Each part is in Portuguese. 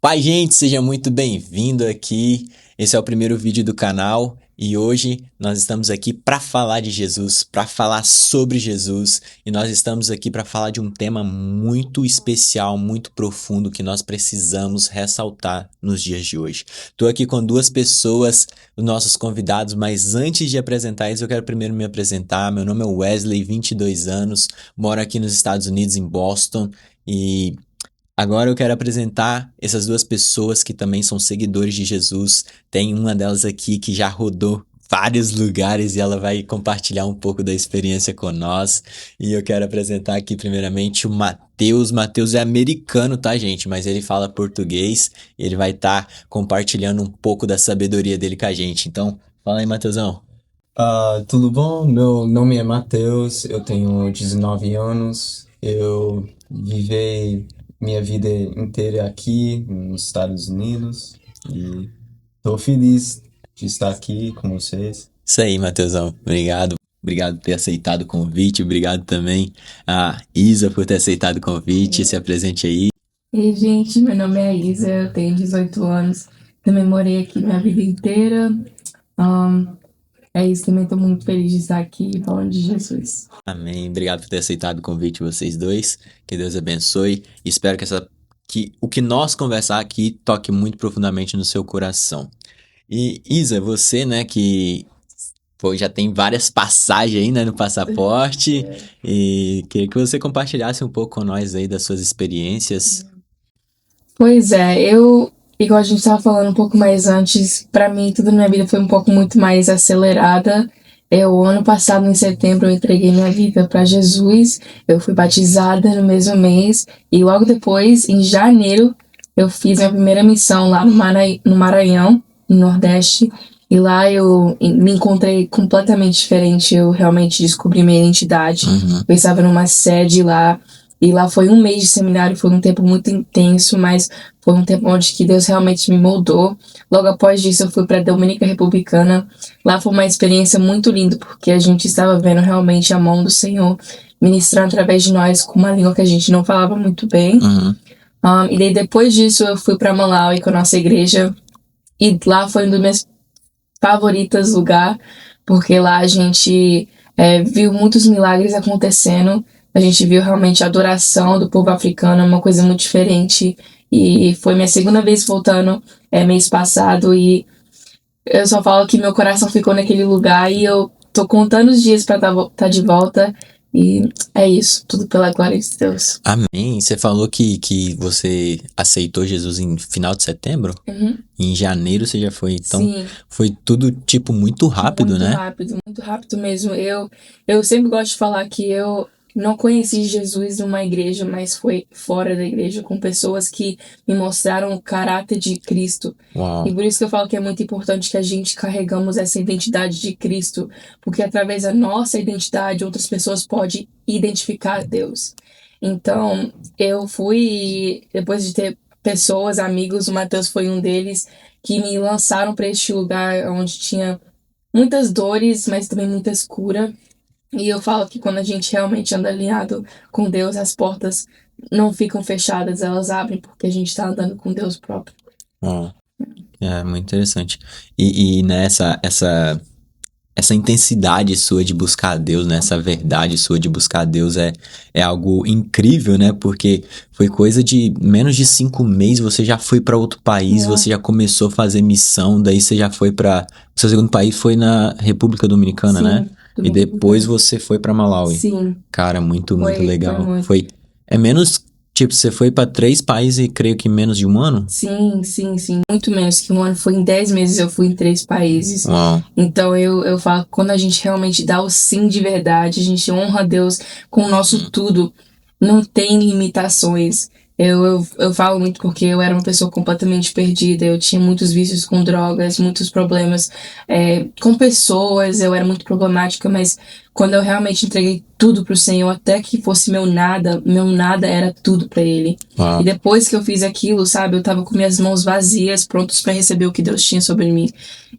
Pai, gente, seja muito bem-vindo aqui. Esse é o primeiro vídeo do canal e hoje nós estamos aqui para falar de Jesus, para falar sobre Jesus e nós estamos aqui para falar de um tema muito especial, muito profundo que nós precisamos ressaltar nos dias de hoje. Estou aqui com duas pessoas, os nossos convidados, mas antes de apresentar eles, eu quero primeiro me apresentar. Meu nome é Wesley, 22 anos, moro aqui nos Estados Unidos, em Boston e agora eu quero apresentar essas duas pessoas que também são seguidores de Jesus. Tem uma delas aqui que já rodou vários lugares e ela vai compartilhar um pouco da experiência com nós. E eu quero apresentar aqui primeiramente o Matheus. Matheus é americano, tá, gente? Mas ele fala português. Ele vai estar compartilhando um pouco da sabedoria dele com a gente. Então, fala aí, Matheusão. Tudo bom? Meu nome é Matheus, eu tenho 19 anos, eu vivi minha vida inteira aqui nos Estados Unidos e estou feliz de estar aqui com vocês. Isso aí, Matheusão. Obrigado. Obrigado por ter aceitado o convite. Obrigado também a Isa por ter aceitado o convite. Se apresente aí. Ei, gente, meu nome é Isa, eu tenho 18 anos, também morei aqui minha vida inteira. É isso, também estou muito feliz de estar aqui falando de Jesus. Amém. Obrigado por ter aceitado o convite, vocês dois. Que Deus abençoe. Espero que o que nós conversar aqui toque muito profundamente no seu coração. E Isa, você, né, que já tem várias passagens aí, né, no passaporte. E queria que você compartilhasse um pouco com nós aí das suas experiências. Pois é, igual a gente estava falando um pouco mais antes, para mim tudo na minha vida foi um pouco muito mais acelerada. Ano passado, em setembro, eu entreguei minha vida para Jesus, eu fui batizada no mesmo mês, e logo depois, em janeiro, eu fiz minha primeira missão lá no Maranhão, no Nordeste, e lá eu me encontrei completamente diferente, eu realmente descobri minha identidade. Eu estava numa sede lá, e lá foi um mês de seminário, foi um tempo muito intenso, mas foi um tempo onde que Deus realmente me moldou. Logo após disso, eu fui para a Dominica Republicana. Lá foi uma experiência muito linda, porque a gente estava vendo realmente a mão do Senhor ministrando através de nós com uma língua que a gente não falava muito bem. E daí depois disso, eu fui para Malawi com a nossa igreja. E lá foi um dos meus favoritos lugar, porque lá a gente viu muitos milagres acontecendo. A gente viu realmente a adoração do povo africano, uma coisa muito diferente. E foi minha segunda vez voltando mês passado. E eu só falo que meu coração ficou naquele lugar. E eu tô contando os dias pra tá de volta. E é isso, tudo pela glória de Deus. Amém. Você falou que você aceitou Jesus em final de setembro? Em janeiro você já foi, então Sim. Foi tudo tipo muito rápido, né? Muito rápido mesmo. Eu sempre gosto de falar que eu não conheci Jesus numa igreja, mas foi fora da igreja, com pessoas que me mostraram o caráter de Cristo. Uau. E por isso que eu falo que é muito importante que a gente carregamos essa identidade de Cristo, porque através da nossa identidade, outras pessoas podem identificar Deus. Então, eu fui, depois de ter pessoas, amigos, o Matheus foi um deles, que me lançaram para este lugar onde tinha muitas dores, mas também muitas cura. E eu falo que quando a gente realmente anda alinhado com Deus, as portas não ficam fechadas, elas abrem porque a gente está andando com Deus próprio. Uau. É muito interessante. E nessa essa intensidade sua de buscar a Deus, né? Essa verdade sua de buscar a Deus é algo incrível, né? Porque foi coisa de menos de 5 meses, você já foi para outro país, você já começou a fazer missão, daí você já foi para o seu segundo país foi na República Dominicana, Sim, né? E depois você foi para Malawi. Sim. Cara, muito Foi legal. muito. É menos, tipo, você foi para 3 países e creio que menos de 1 ano? Sim. Muito menos que 1 ano. Foi em 10 meses eu fui em 3 países. Uau. Então eu falo, quando a gente realmente dá o sim de verdade, a gente honra a Deus com o nosso tudo, não tem limitações. Eu falo muito porque eu era uma pessoa completamente perdida, eu tinha muitos vícios com drogas, muitos problemas com pessoas, eu era muito problemática, mas quando eu realmente entreguei tudo pro Senhor, até que fosse meu nada era tudo pra Ele. Uau. E depois que eu fiz aquilo, sabe, eu tava com minhas mãos vazias, prontos pra receber o que Deus tinha sobre mim.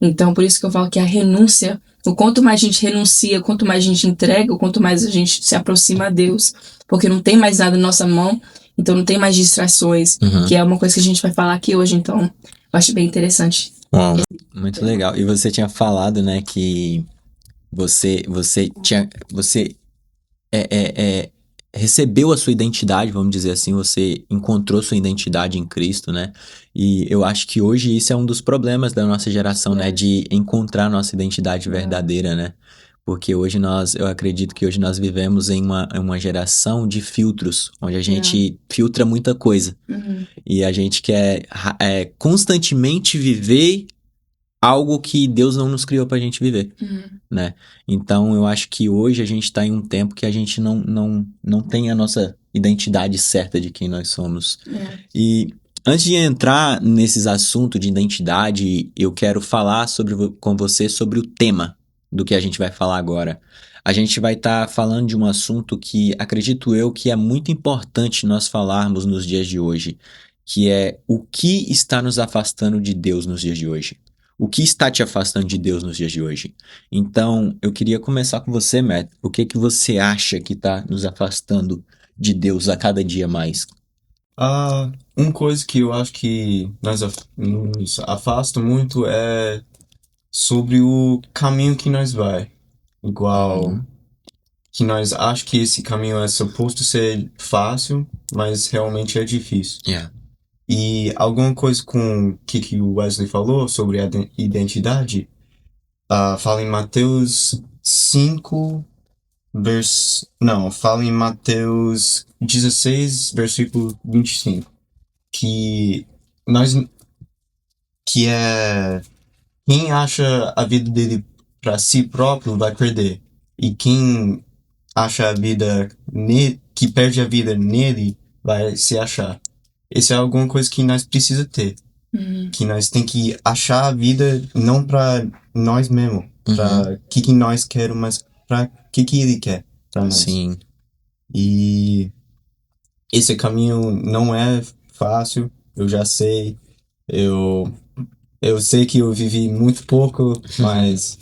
Então, por isso que eu falo que a renúncia, o quanto mais a gente renuncia, quanto mais a gente entrega, o quanto mais a gente se aproxima a Deus, porque não tem mais nada na nossa mão. Então não tem mais distrações, que é uma coisa que a gente vai falar aqui hoje, então eu acho bem interessante. Uau, muito legal. E você tinha falado, né, que você recebeu a sua identidade, vamos dizer assim, você encontrou sua identidade em Cristo, né? E eu acho que hoje isso é um dos problemas da nossa geração, né? De encontrar nossa identidade verdadeira, né? Porque hoje eu acredito que hoje nós vivemos em uma geração de filtros, onde a gente filtra muita coisa. E a gente quer constantemente viver algo que Deus não nos criou pra gente viver, né? Então eu acho que hoje a gente tá em um tempo que a gente não tem a nossa identidade certa de quem nós somos. E antes de entrar nesses assuntos de identidade, eu quero falar com você sobre o tema do que a gente vai falar agora. A gente vai estar falando de um assunto que acredito eu que é muito importante nós falarmos nos dias de hoje, que é o que está nos afastando de Deus nos dias de hoje. O que está te afastando de Deus nos dias de hoje? Então, eu queria começar com você, Matt. O que você acha que está nos afastando de Deus a cada dia mais? Uma coisa que eu acho que nos afasta muito é sobre o caminho que nós vai. Igual que nós acho que esse caminho é suposto ser fácil, mas realmente é difícil. E alguma coisa com o que o Wesley falou sobre a identidade, fala em Mateus 5, fala em Mateus 16, versículo 25, que é quem acha a vida dele para si próprio vai perder, e quem acha a vida que perde a vida nele vai se achar. Isso é alguma coisa que nós precisa ter. Que nós tem que achar a vida não para nós mesmos, para que nós queremos, mas para que ele quer para nós. Sim. E esse caminho não é fácil, eu já sei. Eu sei que eu vivi muito pouco, mas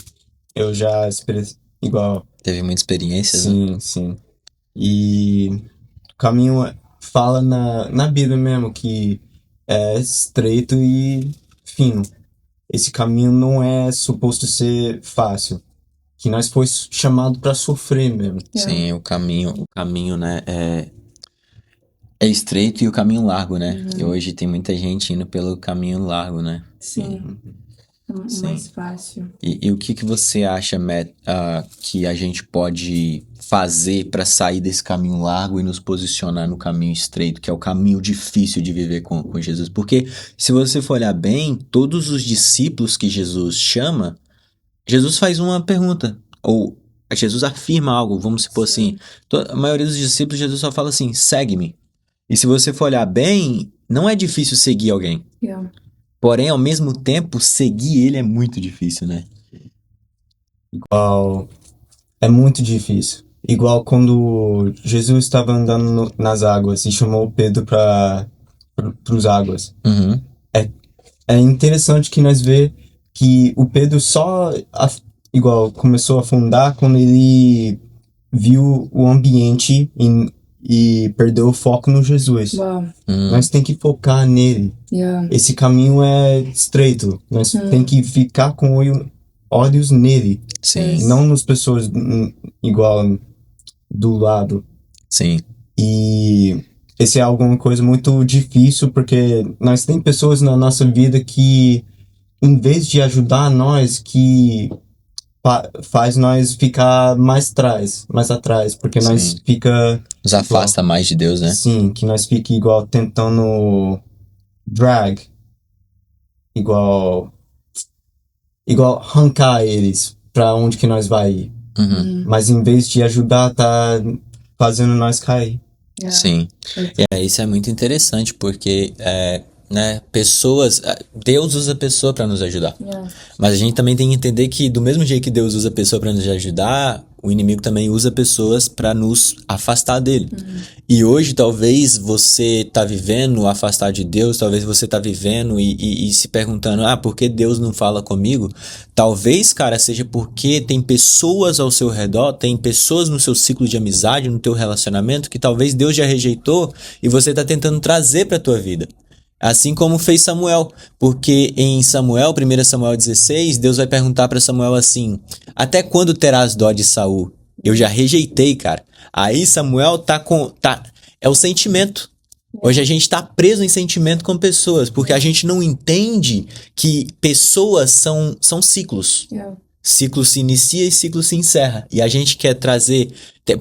eu já igual. Teve muita experiência, Sim, né? sim. E o caminho fala na Bíblia mesmo que é estreito e fino. Esse caminho não é suposto ser fácil. Que nós foi chamado para sofrer mesmo. Sim, o caminho, né, é estreito e o caminho largo, né? E hoje tem muita gente indo pelo caminho largo, né? Sim. Mais fácil. E o que você acha, Matt, que a gente pode fazer para sair desse caminho largo e nos posicionar no caminho estreito, que é o caminho difícil de viver com Jesus? Porque se você for olhar bem, todos os discípulos que Jesus chama, Jesus faz uma pergunta, ou Jesus afirma algo, vamos supor assim. A maioria dos discípulos, Jesus só fala assim, segue-me. E se você for olhar bem, não é difícil seguir alguém. Porém, ao mesmo tempo, seguir ele é muito difícil, né? Igual, é muito difícil. Igual quando Jesus estava andando nas águas e chamou Pedro para os águas. É interessante que nós vê que o Pedro igual começou a afundar quando ele viu o ambiente e perdeu o foco no Jesus. Nós tem que focar nele. Esse caminho é estreito. Nós tem que ficar com olhos nele. Sim. Não nas pessoas igual do lado. Sim. E esse é alguma coisa muito difícil porque nós tem pessoas na nossa vida que, em vez de ajudar nós, que faz nós ficar mais atrás, porque nós fica... Nos afasta mais de Deus, né? Sim, que nós fica igual tentando igual arrancar eles pra onde que nós vai ir. Mas em vez de ajudar, tá fazendo nós cair. Sim. Isso é muito interessante, porque né? Pessoas, Deus usa pessoa para nos ajudar. Yeah. Mas a gente também tem que entender que do mesmo jeito que Deus usa pessoa para nos ajudar, o inimigo também usa pessoas para nos afastar dele. E hoje talvez você tá vivendo afastado de Deus, talvez você tá vivendo e se perguntando, por que Deus não fala comigo? Talvez, cara, seja porque tem pessoas ao seu redor, tem pessoas no seu ciclo de amizade, no teu relacionamento, que talvez Deus já rejeitou e você tá tentando trazer para tua vida. Assim como fez Samuel, porque em Samuel, 1 Samuel 16, Deus vai perguntar para Samuel assim: até quando terás dó de Saul? Eu já rejeitei, cara. Aí Samuel é o sentimento. Hoje a gente tá preso em sentimento com pessoas, porque a gente não entende que pessoas são ciclos. Yeah. Ciclo se inicia e ciclo se encerra. E a gente quer trazer.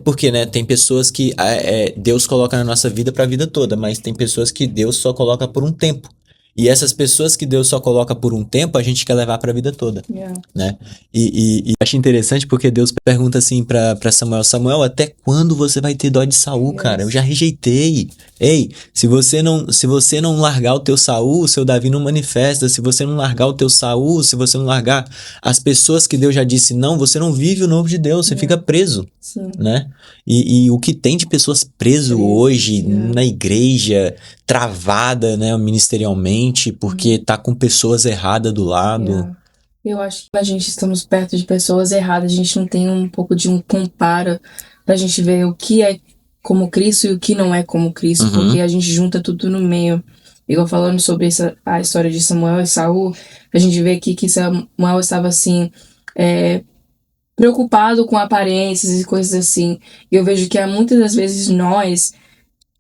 Porque, né, tem pessoas que Deus coloca na nossa vida para a vida toda, mas tem pessoas que Deus só coloca por um tempo. E essas pessoas que Deus só coloca por um tempo, a gente quer levar para a vida toda. Yeah. Né? E acho interessante porque Deus pergunta assim para Samuel: Samuel, até quando você vai ter dó de Saul, cara? Eu já rejeitei. Ei, se você não largar o teu Saul, o seu Davi não manifesta. Se você não largar o teu Saul, se você não largar as pessoas que Deus já disse não, você não vive o novo de Deus, você fica preso. Sim. Né? E o que tem de pessoas preso hoje yeah. na igreja, travada, né, ministerialmente, porque tá com pessoas erradas do lado. Yeah. Eu acho que a gente estamos perto de pessoas erradas, a gente não tem um pouco de um compara pra gente ver o que é como Cristo e o que não é como Cristo, porque a gente junta tudo no meio. Igual falando sobre a história de Samuel e Saul, a gente vê aqui que Samuel estava assim, preocupado com aparências e coisas assim. E eu vejo que muitas das vezes nós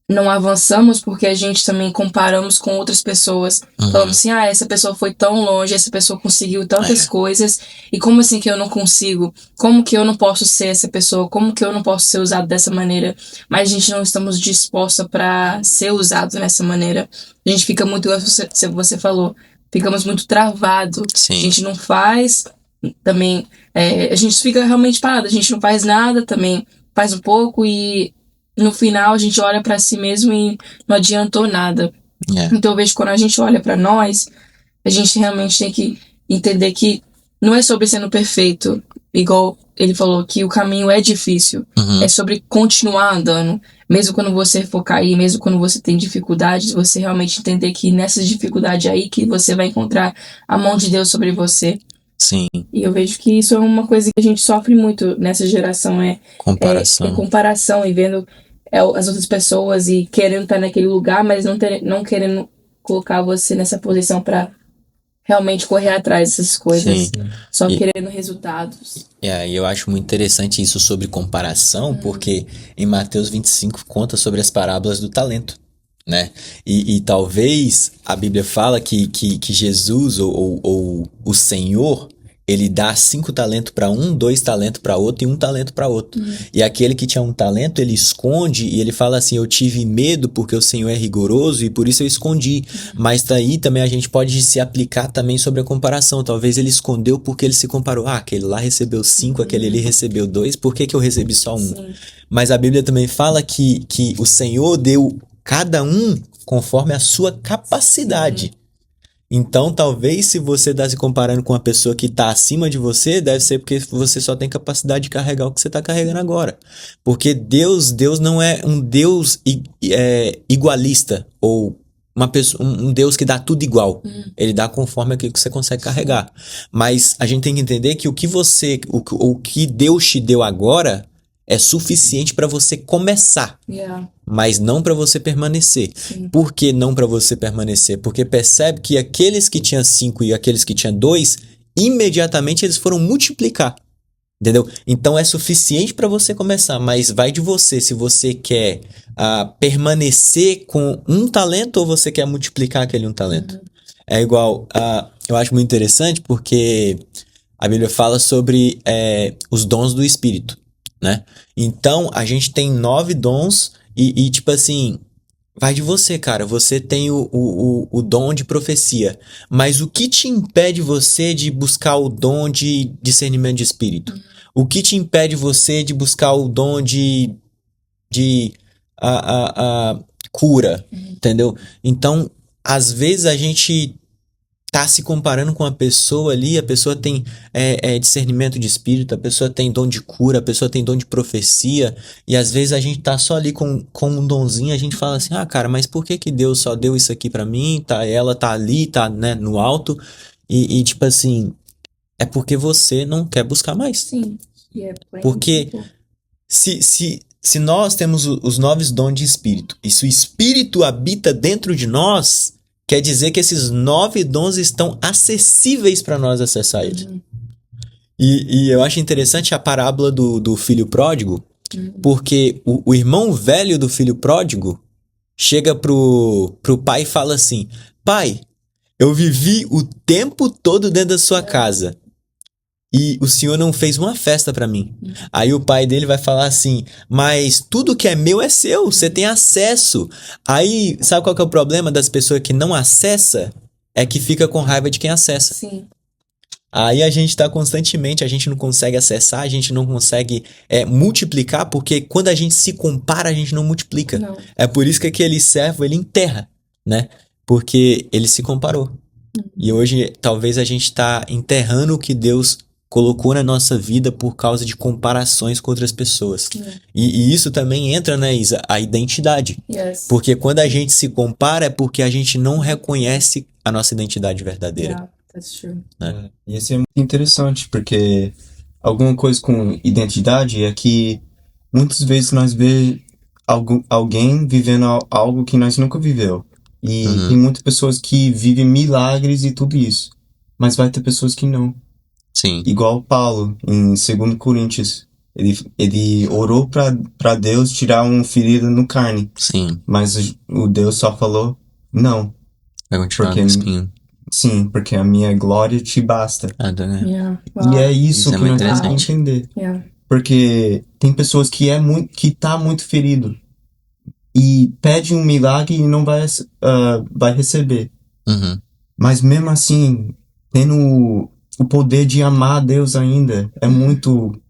não avançamos porque a gente também comparamos com outras pessoas. Falando assim, essa pessoa foi tão longe, essa pessoa conseguiu tantas coisas, e como assim que eu não consigo? Como que eu não posso ser essa pessoa? Como que eu não posso ser usado dessa maneira? Mas a gente não estamos dispostos para ser usado dessa maneira. A gente fica muito, você falou, ficamos muito travado. Sim. A gente não faz também, a gente fica realmente parado, a gente não faz nada também, faz um pouco e no final a gente olha pra si mesmo e não adiantou nada. Então eu vejo que quando a gente olha pra nós, a gente realmente tem que entender que não é sobre sendo perfeito, igual ele falou que o caminho é difícil, é sobre continuar andando, mesmo quando você for cair, mesmo quando você tem dificuldades, você realmente entender que nessas dificuldades aí que você vai encontrar a mão de Deus sobre você. Sim. E eu vejo que isso é uma coisa que a gente sofre muito nessa geração, comparação. Comparação e vendo as outras pessoas e querendo estar naquele lugar, mas não querendo colocar você nessa posição para realmente correr atrás dessas coisas. Sim. Só querendo resultados. E eu acho muito interessante isso sobre comparação, porque em Mateus 25 conta sobre as parábolas do talento. Né? E talvez a Bíblia fala que Jesus ou o Senhor, ele dá 5 talentos para um, 2 talentos para outro e 1 talento para outro. E aquele que tinha 1 talento, ele esconde e ele fala assim: eu tive medo porque o Senhor é rigoroso e por isso eu escondi. Mas daí também a gente pode se aplicar também sobre a comparação. Talvez ele escondeu porque ele se comparou. Aquele lá recebeu 5, aquele ali recebeu 2, por que eu recebi só 1? Sim. Mas a Bíblia também fala que o Senhor deu cada um conforme a sua capacidade. Então, talvez se você está se comparando com uma pessoa que está acima de você, deve ser porque você só tem capacidade de carregar o que você está carregando agora. Porque Deus não é um Deus igualista ou um Deus que dá tudo igual. Ele dá conforme aquilo que você consegue carregar. Mas a gente tem que entender que o que Deus te deu agora é suficiente para você começar, mas não para você permanecer. Sim. Por que não para você permanecer? Porque percebe que aqueles que tinham 5 e aqueles que tinham 2, imediatamente eles foram multiplicar. Entendeu? Então é suficiente para você começar, mas vai de você. Se você quer permanecer com 1 talento ou você quer multiplicar aquele 1 talento. É igual, eu acho muito interessante porque a Bíblia fala sobre os dons do Espírito. Né? Então, a gente tem 9 dons e tipo assim, vai de você, cara. Você tem o dom de profecia, mas o que te impede você de buscar o dom de discernimento de espírito? O que te impede você de buscar o dom de cura? Entendeu? Então, às vezes a gente tá se comparando com a pessoa ali, a pessoa tem discernimento de espírito, a pessoa tem dom de cura, a pessoa tem dom de profecia, e às vezes a gente tá só ali com um donzinho, a gente fala assim, ah, cara, mas por que que Deus só deu isso aqui pra mim? Tá, ela tá ali, tá, né, no alto, tipo assim, é porque você não quer buscar mais. Sim. E é Porque se nós temos os 9 dons de espírito, e se o espírito habita dentro de nós, quer dizer que esses 9 dons estão acessíveis para nós acessar ele. E eu acho interessante a parábola do filho pródigo, porque o irmão velho do filho pródigo chega pro pai e fala assim: pai, eu vivi o tempo todo dentro da sua casa e o senhor não fez uma festa pra mim. Aí o pai dele vai falar assim: mas tudo que é meu é seu, você tem acesso. Aí, sabe qual que é o problema das pessoas que não acessa? É que fica com raiva de quem acessa. Sim. Aí a gente tá constantemente, a gente não consegue acessar, a gente não consegue multiplicar, porque quando a gente se compara, a gente não multiplica. Não. É por isso que aquele servo, ele enterra, né? Porque ele se comparou. E hoje, talvez a gente tá enterrando o que Deus colocou na nossa vida por causa de comparações com outras pessoas. E isso também entra, né, Isa, a identidade. Yes. Porque quando a gente se compara é porque a gente não reconhece a nossa identidade verdadeira. Yeah, that's true. E isso é muito interessante, porque alguma coisa com identidade é que muitas vezes nós vemos alguém vivendo algo que nós nunca viveu. E tem muitas pessoas que vivem milagres e tudo isso. Mas vai ter pessoas que não. Sim. Igual Paulo, em 2 Coríntios. Ele orou pra Deus tirar um ferido no carne. Sim. Mas o Deus só falou, não. Vai continuar Porque- no espinho. Sim, porque a minha glória te basta. Né? Yeah. E é isso Isso é que muito nós temos que interessante. entender. Yeah. Porque tem pessoas que tá muito ferido e pede um milagre e não vai receber. Uhum. Mas mesmo assim, tendo o poder de amar a Deus ainda, é muito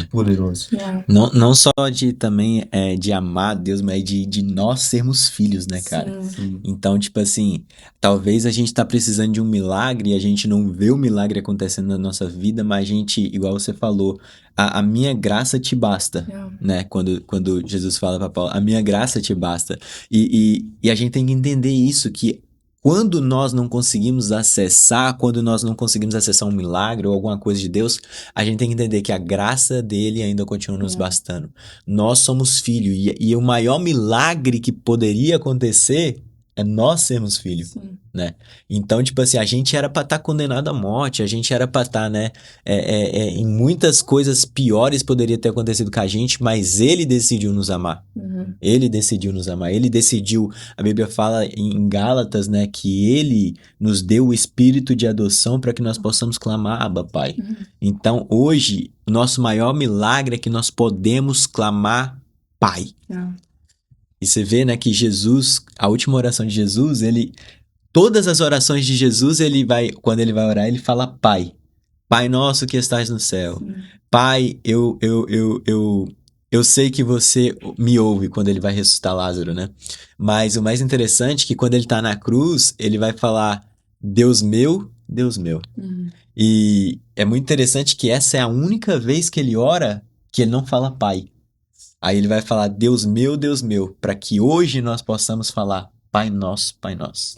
poderoso. Yeah. Não só de também de amar a Deus, mas de nós sermos filhos, né, cara? Sim. Então, tipo assim, talvez a gente tá precisando de um milagre e a gente não vê o milagre acontecendo na nossa vida, mas a gente, igual você falou, a minha graça te basta, Yeah. né? Quando Jesus fala pra Paulo, a minha graça te basta. E a gente tem que entender isso, que quando nós não conseguimos acessar, quando nós não conseguimos acessar um milagre ou alguma coisa de Deus, a gente tem que entender que a graça dele ainda continua nos bastando. Nós somos filhos e o maior milagre que poderia acontecer é nós sermos filhos, Sim. né? Então, tipo assim, a gente era pra estar condenado à morte, a gente era pra estar, né? Em muitas coisas piores poderia ter acontecido com a gente, mas ele decidiu nos amar. Uhum. Ele decidiu nos amar, ele decidiu, a Bíblia fala em Gálatas, né, que ele nos deu o espírito de adoção para que nós possamos clamar, Abba, Pai. Então, hoje, o nosso maior milagre é que nós podemos clamar Pai. Yeah. E você vê, né, que Jesus, a última oração de Jesus, todas as orações de Jesus, quando ele vai orar, ele fala Pai. Pai nosso que estás no céu. Pai, eu sei que você me ouve quando ele vai ressuscitar Lázaro, né? Mas o mais interessante é que quando ele tá na cruz, ele vai falar Deus meu, Deus meu. E é muito interessante que essa é a única vez que ele ora que ele não fala Pai. Aí ele vai falar Deus meu, para que hoje nós possamos falar Pai nosso, Pai nosso.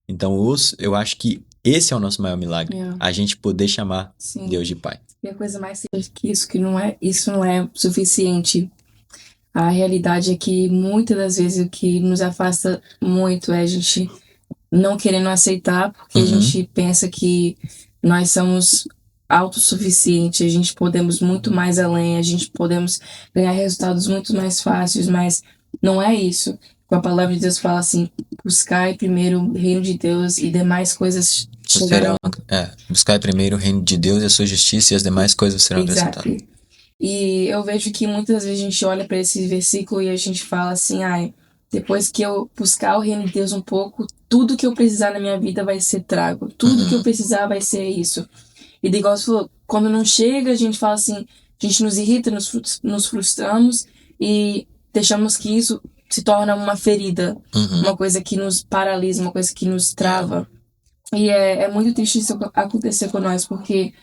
Então, eu acho que esse é o nosso maior milagre. Yeah. A gente poder chamar Sim. Deus de Pai. E a coisa mais simples que isso não é suficiente. A realidade é que muitas das vezes o que nos afasta muito é a gente não querendo aceitar, porque a gente pensa que nós somos autossuficientes, a gente podemos muito mais além, a gente podemos ganhar resultados muito mais fáceis, mas não é isso. A palavra de Deus fala assim: buscai primeiro o reino de Deus e demais coisas chegarão. Buscar primeiro o reino de Deus e a sua justiça e as demais coisas serão acrescentadas. Exactly. E eu vejo que muitas vezes a gente olha para esse versículo e a gente fala assim: ai, depois que eu buscar o reino de Deus um pouco, tudo que eu precisar na minha vida vai ser trago. Tudo que eu precisar vai ser isso. E de igual você falou, quando não chega, a gente fala assim, a gente nos irrita, nos frustramos e deixamos que isso se torna uma ferida, Uhum. uma coisa que nos paralisa, uma coisa que nos trava. E é muito triste isso acontecer com nós, porque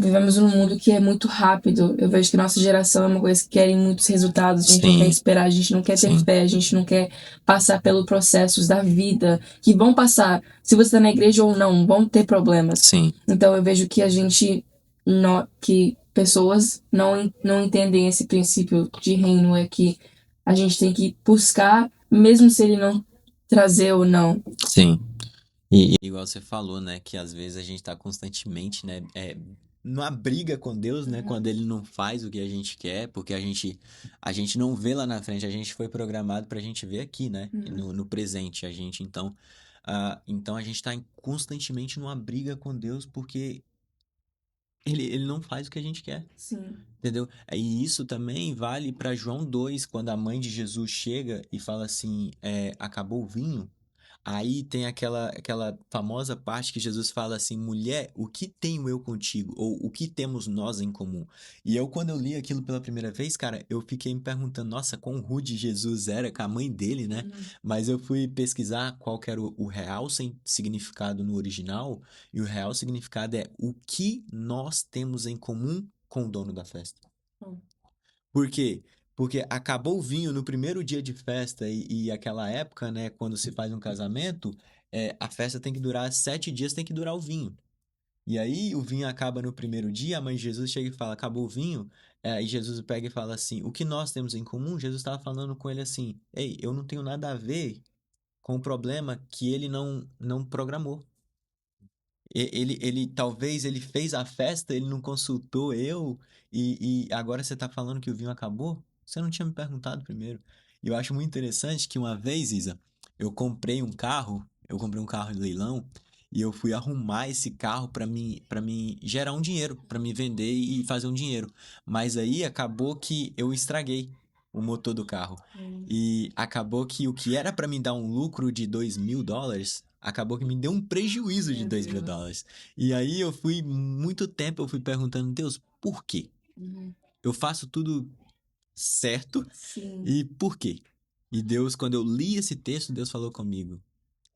vivemos num mundo que é muito rápido. Eu vejo que nossa geração é uma coisa que querem muitos resultados, a gente não quer Sim, esperar, a gente não quer ter sim, fé, a gente não quer passar pelos processos da vida, que vão passar, se você está na igreja ou não, vão ter problemas. sim, Então eu vejo que que pessoas não entendem esse princípio de reino, é que a gente tem que buscar, mesmo se ele não trazer ou não. sim. E igual você falou, né, que às vezes a gente tá constantemente, né, numa briga com Deus, né, quando ele não faz o que a gente quer, porque a gente não vê lá na frente, a gente foi programado pra gente ver aqui, né, no presente, a gente, então a gente tá constantemente numa briga com Deus, porque ele não faz o que a gente quer. Sim. Entendeu? E isso também vale para João 2 quando a mãe de Jesus chega e fala assim, acabou o vinho. Aí tem aquela famosa parte que Jesus fala assim, mulher, o que tenho eu contigo? Ou o que temos nós em comum? E eu, quando eu li aquilo pela primeira vez, cara, eu fiquei me perguntando, nossa, quão rude Jesus era com a mãe dele, né? Mas eu fui pesquisar qual que era o real significado no original, e o real significado é o que nós temos em comum com o dono da festa. Hum. Por quê? Porque acabou o vinho no primeiro dia de festa e aquela época, né, quando se faz um casamento, a festa tem que durar 7 dias, tem que durar o vinho. E aí o vinho acaba no primeiro dia, a mãe de Jesus chega e fala, acabou o vinho, e Jesus pega e fala assim, o que nós temos em comum? Jesus estava falando com ele assim, ei, eu não tenho nada a ver com o problema que ele não programou. Ele talvez ele fez a festa, ele não consultou eu e agora você tá falando que o vinho acabou? Você não tinha me perguntado primeiro. E eu acho muito interessante que uma vez, Isa, eu comprei um carro de leilão e eu fui arrumar esse carro para mim gerar um dinheiro, para me vender e fazer um dinheiro. Mas aí acabou que eu estraguei o motor do carro. E acabou que o que era para me dar um lucro de $2.000, acabou que me deu um prejuízo de Meu $2.000. E aí muito tempo eu fui perguntando, Deus, por quê? Eu faço tudo certo Sim. e por quê? E Deus, quando eu li esse texto, Deus falou comigo,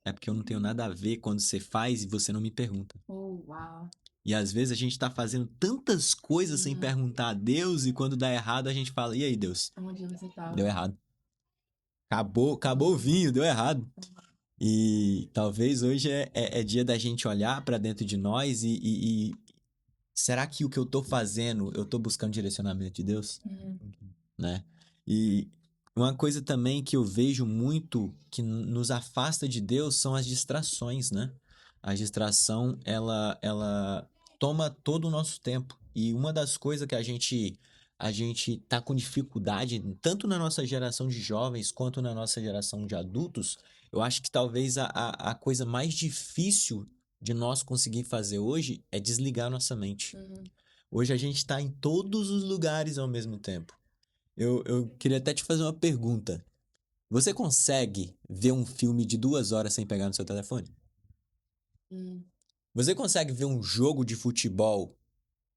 é porque eu não tenho nada a ver quando você faz e você não me pergunta. Oh, uau. E às vezes a gente tá fazendo tantas coisas sem perguntar a Deus e quando dá errado a gente fala, e aí Deus? Onde você tava? Deu errado. Acabou o vinho, deu errado. E talvez hoje é dia da gente olhar para dentro de nós e será que o que eu tô fazendo, eu tô buscando direcionamento de Deus? Né? E uma coisa também que eu vejo muito que nos afasta de Deus são as distrações, né? A distração, ela toma todo o nosso tempo. E uma das coisas que a gente tá com dificuldade, tanto na nossa geração de jovens quanto na nossa geração de adultos, eu acho que talvez a coisa mais difícil de nós conseguir fazer hoje é desligar nossa mente. Hoje a gente está em todos os lugares ao mesmo tempo. Eu queria até te fazer uma pergunta. Você consegue ver um filme de 2 horas sem pegar no seu telefone? Você consegue ver um jogo de futebol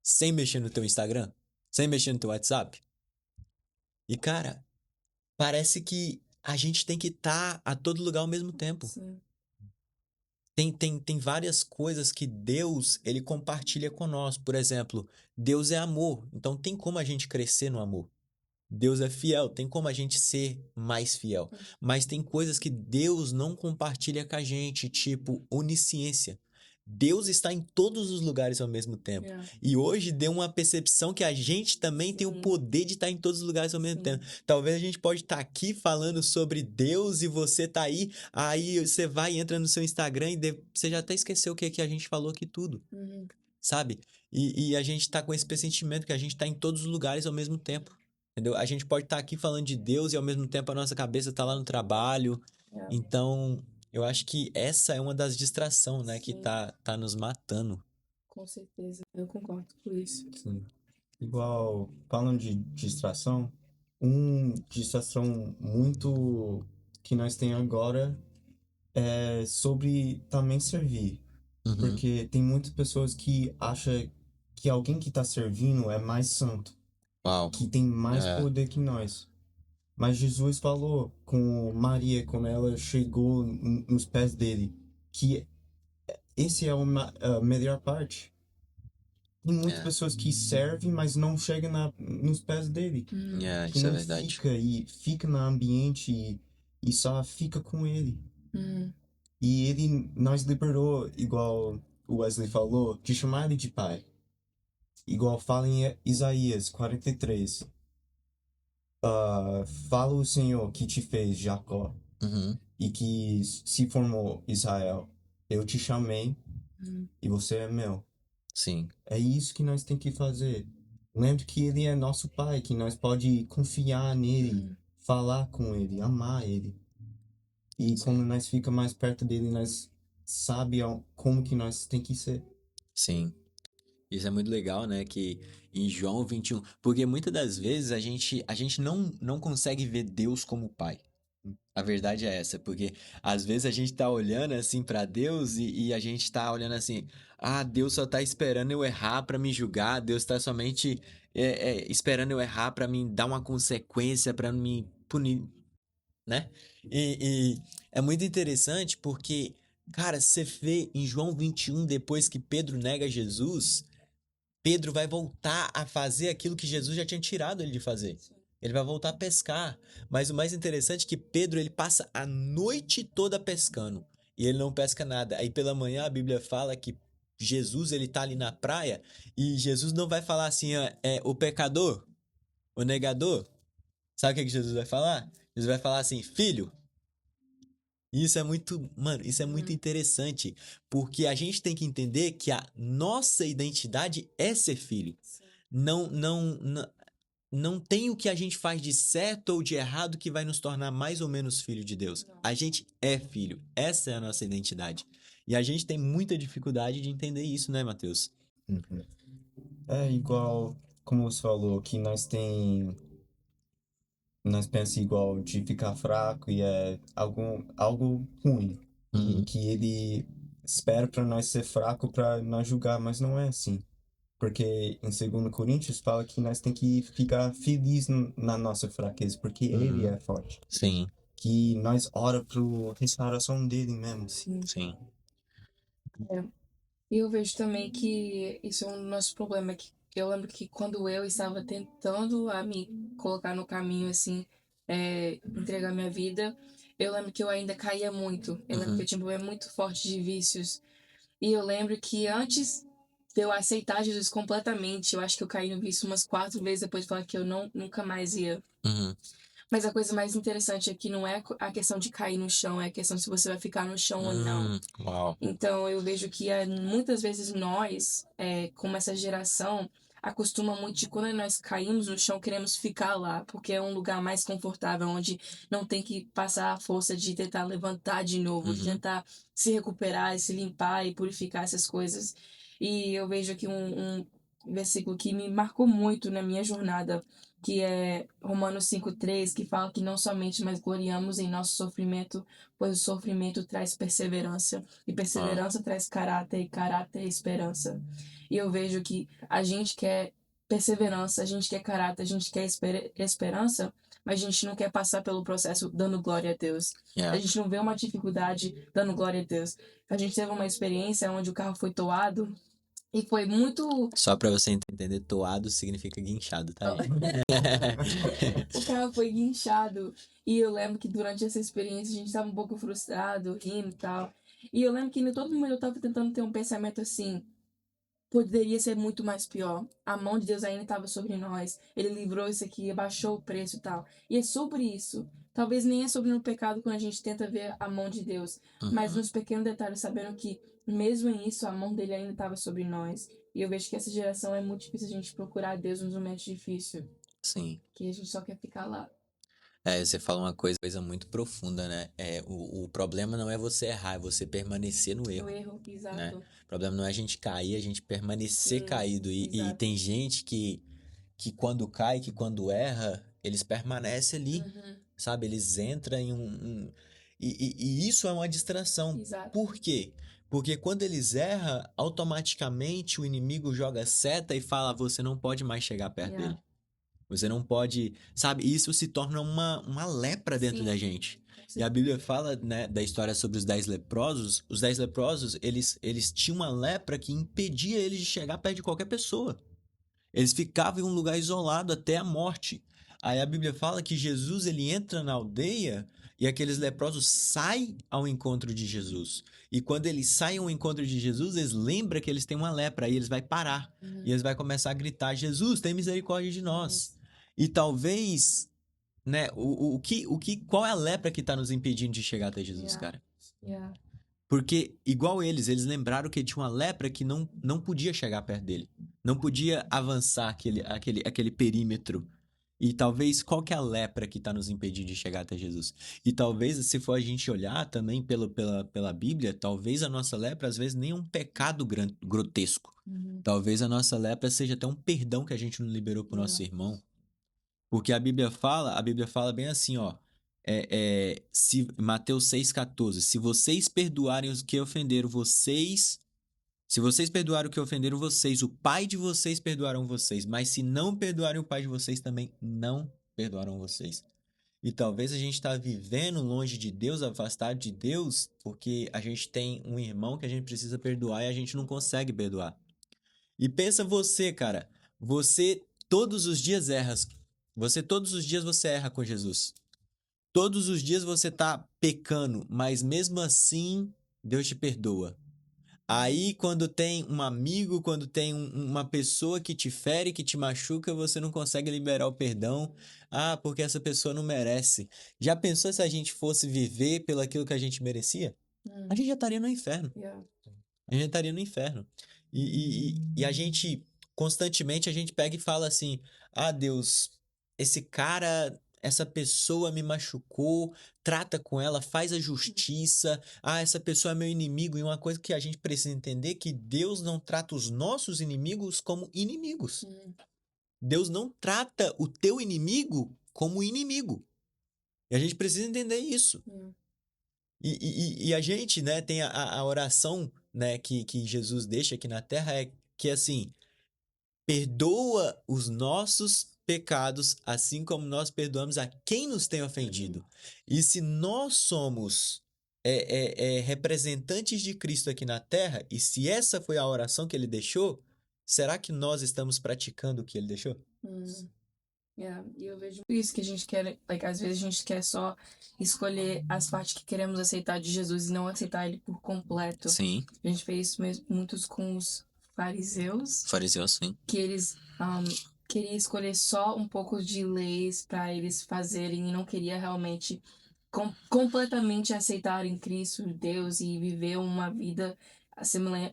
sem mexer no teu Instagram? Sem mexer no teu WhatsApp? E, cara, parece que a gente tem que estar a todo lugar ao mesmo tempo. Sim. Tem várias coisas que Deus, ele compartilha conosco. Por exemplo, Deus é amor, então tem como a gente crescer no amor. Deus é fiel, tem como a gente ser mais fiel. Mas tem coisas que Deus não compartilha com a gente, tipo onisciência. Deus está em todos os lugares ao mesmo tempo. E hoje deu uma percepção que a gente também tem o poder de estar em todos os lugares ao mesmo tempo. Talvez a gente pode estar aqui falando sobre Deus e você tá aí você vai e entra no seu Instagram e você já até esqueceu o que a gente falou aqui tudo, sabe? E a gente tá com esse pressentimento que a gente tá em todos os lugares ao mesmo tempo. Entendeu? A gente pode estar aqui falando de Deus e ao mesmo tempo a nossa cabeça tá lá no trabalho. Então, eu acho que essa é uma das distrações, né, que tá nos matando. Com certeza. Eu concordo com isso. Sim. Igual, falando de distração, uma distração muito que nós temos agora é sobre também servir. Uhum. Porque tem muitas pessoas que acham que alguém que está servindo é mais santo, Uau. que tem mais poder que nós. Mas Jesus falou com Maria quando ela chegou nos pés dele que esse é a melhor parte. Tem muitas É, pessoas que servem, mas não chegam nos pés dele. Que isso é não verdade. fica no ambiente e só fica com ele. Hum, E ele nós liberou, igual o Wesley falou, de chamar ele de pai. Igual fala em Isaías 43. Fala o Senhor que te fez, Jacó, Uhum, e que se formou Israel. Eu te chamei hum, e você é meu. sim, É isso que nós tem que fazer. Lembre que ele é nosso pai, que nós pode confiar nele, hum. falar com ele, amar ele. E quando sim, nós fica mais perto dele, nós sabe como que nós tem que ser. sim. Isso é muito legal, né? Que em João 21, porque muitas das vezes a gente não consegue ver Deus como pai. A verdade é essa, porque às vezes a gente tá olhando assim pra Deus e a gente tá olhando assim, ah, Deus só tá esperando eu errar pra me julgar, Deus tá somente esperando eu errar pra me dar uma consequência, pra me punir, né? E é muito interessante porque, cara, você vê em João 21, depois que Pedro nega Jesus, Pedro vai voltar a fazer aquilo que Jesus já tinha tirado ele de fazer. Ele vai voltar a pescar. Mas o mais interessante é que Pedro ele passa a noite toda pescando e ele não pesca nada. Aí pela manhã a Bíblia fala que Jesus ele tá ali na praia e Jesus não vai falar assim, o pecador, o negador. Sabe o que Jesus vai falar? Jesus vai falar assim, filho. E isso é muito, mano, isso é muito Hum. interessante, porque a gente tem que entender que a nossa identidade é ser filho. Sim. Não tem o que a gente faz de certo ou de errado que vai nos tornar mais ou menos filho de Deus. Não. A gente é filho. Essa é a nossa identidade. E a gente tem muita dificuldade de entender isso, né, Matheus? Uhum. É igual, como você falou, que nós pensa igual de ficar fraco e é algo ruim. E Uhum. que ele espera para nós ser fraco para nós julgar, mas não é assim. Porque em 2 Coríntios fala que nós tem que ficar feliz na nossa fraqueza, porque ele Uhum. é forte. Sim, Que nós ora pro restauração dele mesmo. Sim. sim. É. E eu vejo também que isso é um nosso problema, que eu lembro que quando eu estava tentando a me colocar no caminho, assim, entregar minha vida, eu lembro que eu ainda caía muito. Eu lembro que eu Uhum. tinha um problema muito forte de vícios. E eu lembro que antes de eu aceitar Jesus completamente, eu acho que eu caí no vício umas 4 vezes depois de falar que eu nunca mais ia. Uhum. Mas a coisa mais interessante aqui não é a questão de cair no chão, é a questão se você vai ficar no chão ou não. Uau. Então eu vejo que muitas vezes nós, como essa geração, acostuma muito de quando nós caímos no chão, queremos ficar lá, porque é um lugar mais confortável, onde não tem que passar a força de tentar levantar de novo, de Uhum. tentar se recuperar, se limpar e purificar essas coisas. E eu vejo aqui um versículo que me marcou muito na minha jornada, que é Romanos 5:3, que fala que não somente nós gloriamos em nosso sofrimento, pois o sofrimento traz perseverança, e Uau. perseverança traz caráter, e caráter esperança. E eu vejo que a gente quer perseverança, a gente quer caráter, a gente quer esperança, mas a gente não quer passar pelo processo dando glória a Deus. A Yeah. gente não vê uma dificuldade dando glória a Deus. A gente teve uma experiência onde o carro foi toado e foi muito. Só pra você entender, toado significa guinchado, tá, gente? O carro foi guinchado. E eu lembro que durante essa experiência a gente tava um pouco frustrado, rindo e tal. E eu lembro que em todo momento eu tava tentando ter um pensamento assim: poderia ser muito mais pior. A mão de Deus ainda estava sobre nós. Ele livrou isso aqui, abaixou o preço e tal. E é sobre isso. Talvez nem é sobre o pecado quando a gente tenta ver a mão de Deus, mas Uhum. nos pequenos detalhes, sabendo que mesmo em isso a mão dele ainda estava sobre nós. E eu vejo que essa geração é muito difícil a gente procurar Deus nos momentos difíceis, Sim. que a gente só quer ficar lá. Você fala uma coisa muito profunda, né? O problema não é você errar, é você permanecer no O erro, erro, né? exato. O problema não é a gente cair, é a gente permanecer Sim, caído. E exato. tem gente que quando cai, que quando erra, eles permanecem ali, Uhum, sabe? Eles entram em e isso é uma distração. exato. Por quê? Porque quando eles erram, automaticamente o inimigo joga seta e fala, você não pode mais chegar perto Yeah. dele. Você não pode, sabe? Isso se torna uma lepra dentro Sim. da gente. Sim. E a Bíblia fala, né, da história sobre os 10 leprosos. Os 10 leprosos, eles tinham uma lepra que impedia eles de chegar perto de qualquer pessoa. Eles ficavam em um lugar isolado até a morte. Aí a Bíblia fala que Jesus ele entra na aldeia e aqueles leprosos saem ao encontro de Jesus. E quando eles saem ao encontro de Jesus, eles lembram que eles têm uma lepra. Aí eles vão parar. E eles vão começar a gritar: Jesus, tem misericórdia de nós. E talvez, né, qual é a lepra que está nos impedindo de chegar até Jesus, Yeah. cara? Yeah. Porque, igual eles lembraram que tinha uma lepra que não podia chegar perto dele. Não podia avançar aquele perímetro. E talvez, qual que é a lepra que está nos impedindo de chegar até Jesus? E talvez, se for a gente olhar também pela Bíblia, talvez a nossa lepra, às vezes, nem é um pecado grotesco. Talvez a nossa lepra seja até um perdão que a gente não liberou pro nosso irmão. Porque a Bíblia fala bem assim, ó. Mateus 6,14. Se vocês perdoarem os que ofenderam vocês, se vocês perdoarem o que ofenderam vocês, o pai de vocês perdoarão vocês. Mas se não perdoarem o pai de vocês, também não perdoarão vocês. E talvez a gente está vivendo longe de Deus, afastado de Deus, porque a gente tem um irmão que a gente precisa perdoar e a gente não consegue perdoar. E pensa você, cara. Você todos os dias erra. Todos os dias você erra com Jesus. Todos os dias você tá pecando, mas mesmo assim Deus te perdoa. Aí quando tem um amigo, quando tem uma pessoa que te fere, que te machuca, você não consegue liberar o perdão. Ah, porque essa pessoa não merece. Já pensou se a gente fosse viver pelo aquilo que a gente merecia? A gente já estaria no inferno. Yeah. A gente estaria no inferno. E a gente, constantemente, a gente pega e fala assim: ah, Deus, esse cara, essa pessoa me machucou, trata com ela, faz a justiça. Ah, essa pessoa é meu inimigo. E uma coisa que a gente precisa entender é que Deus não trata os nossos inimigos como inimigos. Deus não trata o teu inimigo como inimigo. E a gente precisa entender isso. E a gente, né, tem a oração, né, que Jesus deixa aqui na terra é que, assim, perdoa os nossos pecados, assim como nós perdoamos a quem nos tem ofendido. E se nós somos representantes de Cristo aqui na terra, e se essa foi a oração que ele deixou, será que nós estamos praticando o que ele deixou? Yeah, e eu vejo isso que a gente quer, às vezes a gente quer só escolher as partes que queremos aceitar de Jesus e não aceitar ele por completo. Sim, A gente fez isso muitos com os fariseus, fariseus, sim. que eles queriam escolher só um pouco de leis para eles fazerem e não queria realmente completamente aceitar em Cristo, Deus, e viver uma vida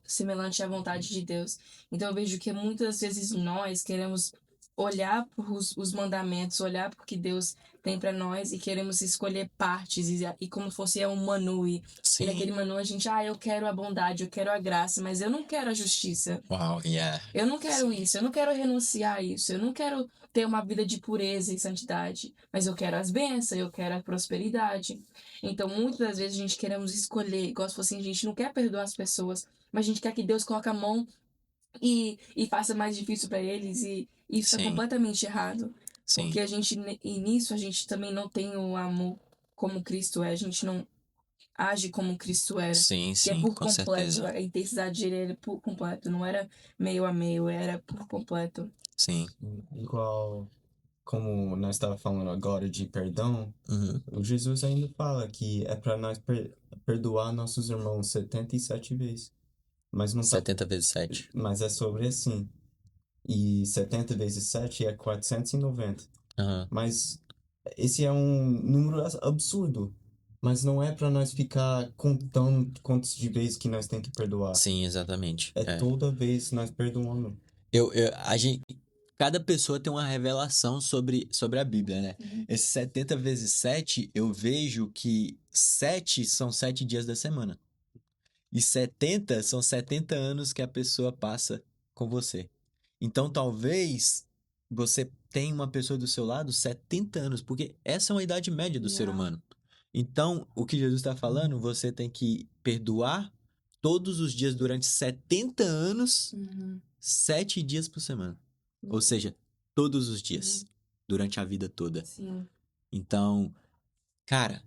semelhante à vontade de Deus. Então eu vejo que muitas vezes nós queremos olhar para os mandamentos, olhar para o que Deus tem para nós e queremos escolher partes e como fosse um menu e naquele menu a gente, eu quero a bondade, eu quero a graça, mas eu não quero a justiça. Uau, yeah. Eu não quero isso, eu não quero renunciar a isso, eu não quero ter uma vida de pureza e santidade, mas eu quero as bênçãos, eu quero a prosperidade. Então, muitas das vezes a gente queremos escolher, igual se fosse, a gente não quer perdoar as pessoas, mas a gente quer que Deus coloque a mão e faça mais difícil para eles, e isso é completamente errado. Sim. Porque nisso a gente também não tem o amor como Cristo é, a gente não age como Cristo era. Sim, que é por com completo. certeza. A intensidade dele era por completo, não era meio a meio, era por completo. Sim. Igual como nós estávamos falando agora de perdão, o Jesus ainda fala que é para nós perdoar nossos irmãos 77 vezes. Mas não 70 vezes 7. Mas é sobre assim. E 70 vezes 7 é 490. Mas esse é um número absurdo. Mas não é para nós ficar contando quantas de vezes que nós temos que perdoar. Sim, exatamente. É toda vez nós perdoando. Cada pessoa tem uma revelação sobre a Bíblia, né? Esse 70 vezes 7, eu vejo que 7 são 7 dias da semana. E 70 são 70 anos que a pessoa passa com você. Então, talvez você tenha uma pessoa do seu lado 70 anos, porque essa é uma idade média do ser humano. Então, o que Jesus está falando, você tem que perdoar todos os dias durante 70 anos, 7 dias por semana. Ou seja, todos os dias. durante a vida toda. Sim. Então, cara,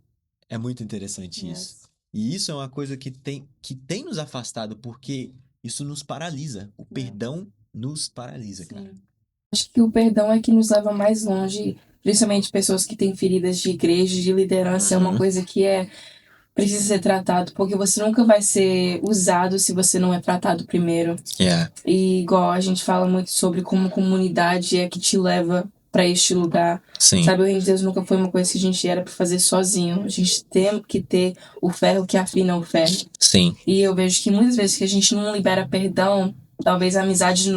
é muito interessante Yes. isso. E isso é uma coisa que tem nos afastado, porque isso nos paralisa. O perdão nos paralisa, cara. Sim. Acho que o perdão é que nos leva mais longe, principalmente pessoas que têm feridas de igreja, de liderança, é uma coisa que precisa ser tratado, porque você nunca vai ser usado se você não é tratado primeiro. Yeah. E igual a gente fala muito sobre como comunidade é que te leva para este lugar. Sim. Sabe, o reino de Deus nunca foi uma coisa que a gente era para fazer sozinho. A gente tem que ter o ferro que afina o ferro. Sim. E eu vejo que muitas vezes que a gente não libera perdão, talvez amizade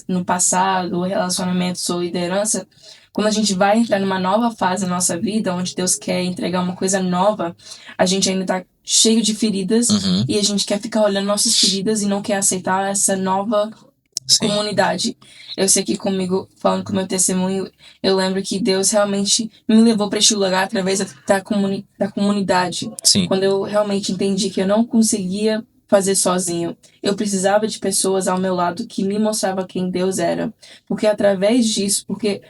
no passado, relacionamentos ou liderança, quando a gente vai entrar numa nova fase na nossa vida, onde Deus quer entregar uma coisa nova, a gente ainda tá cheio de feridas e a gente quer ficar olhando nossas feridas e não quer aceitar essa nova comunidade. Eu sei que comigo, falando com o meu testemunho, eu lembro que Deus realmente me levou para este lugar através da comunidade. Sim. Quando eu realmente entendi que eu não conseguia fazer sozinho. Eu precisava de pessoas ao meu lado que me mostravam quem Deus era. Porque através disso, porque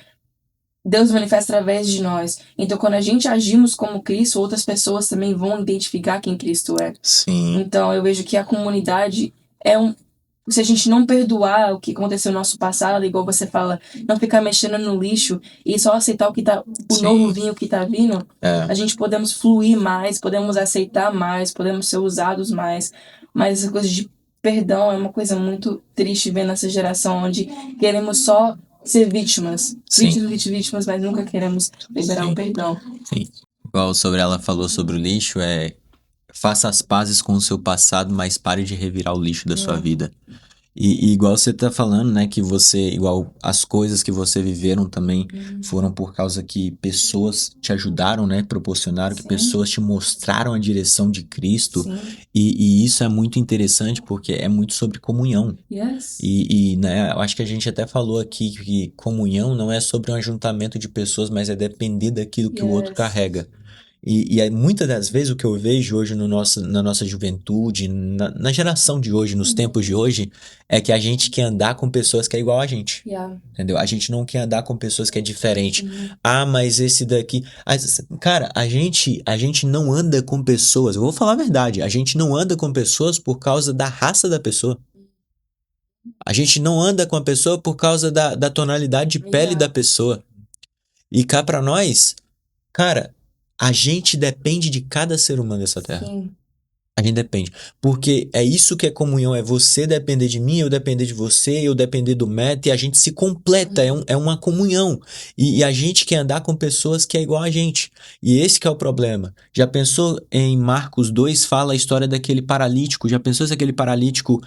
Deus manifesta através de nós. Então, quando a gente agimos como Cristo, outras pessoas também vão identificar quem Cristo é. Sim. Então, eu vejo que a comunidade é se a gente não perdoar o que aconteceu no nosso passado, igual você fala, não ficar mexendo no lixo e só aceitar o novo vinho que tá vindo, a gente podemos fluir mais, podemos aceitar mais, podemos ser usados mais. Mas essa coisa de perdão é uma coisa muito triste ver nessa geração onde queremos só ser vítimas. Vítimas, mas nunca queremos liberar o perdão. Sim. Igual ela falou sobre o lixo, faça as pazes com o seu passado, mas pare de revirar o lixo da sua vida. E igual você tá falando, né, que igual as coisas que você viveram também foram por causa que pessoas te ajudaram, né, proporcionaram, que pessoas te mostraram a direção de Cristo. E isso é muito interessante porque é muito sobre comunhão. Yes. E né, eu acho que a gente até falou aqui que comunhão não é sobre um ajuntamento de pessoas, mas é depender daquilo que o outro carrega. E muitas das vezes o que eu vejo hoje na nossa juventude, na geração de hoje, nos tempos de hoje, é que a gente quer andar com pessoas que é igual a gente. Entendeu? A gente não quer andar com pessoas que é diferente. Ah, mas esse daqui... Cara, a gente não anda com pessoas, eu vou falar a verdade, a gente não anda com pessoas por causa da raça da pessoa. A gente não anda com a pessoa por causa da tonalidade de pele da pessoa. E cá pra nós, cara... A gente depende de cada ser humano dessa terra. Sim. A gente depende. Porque é isso que é comunhão. É você depender de mim, eu depender de você, eu depender do Matt. E a gente se completa. É uma comunhão. E a gente quer andar com pessoas que é igual a gente. E esse que é o problema. Já pensou em Marcos 2, fala a história daquele paralítico. Já pensou se aquele paralítico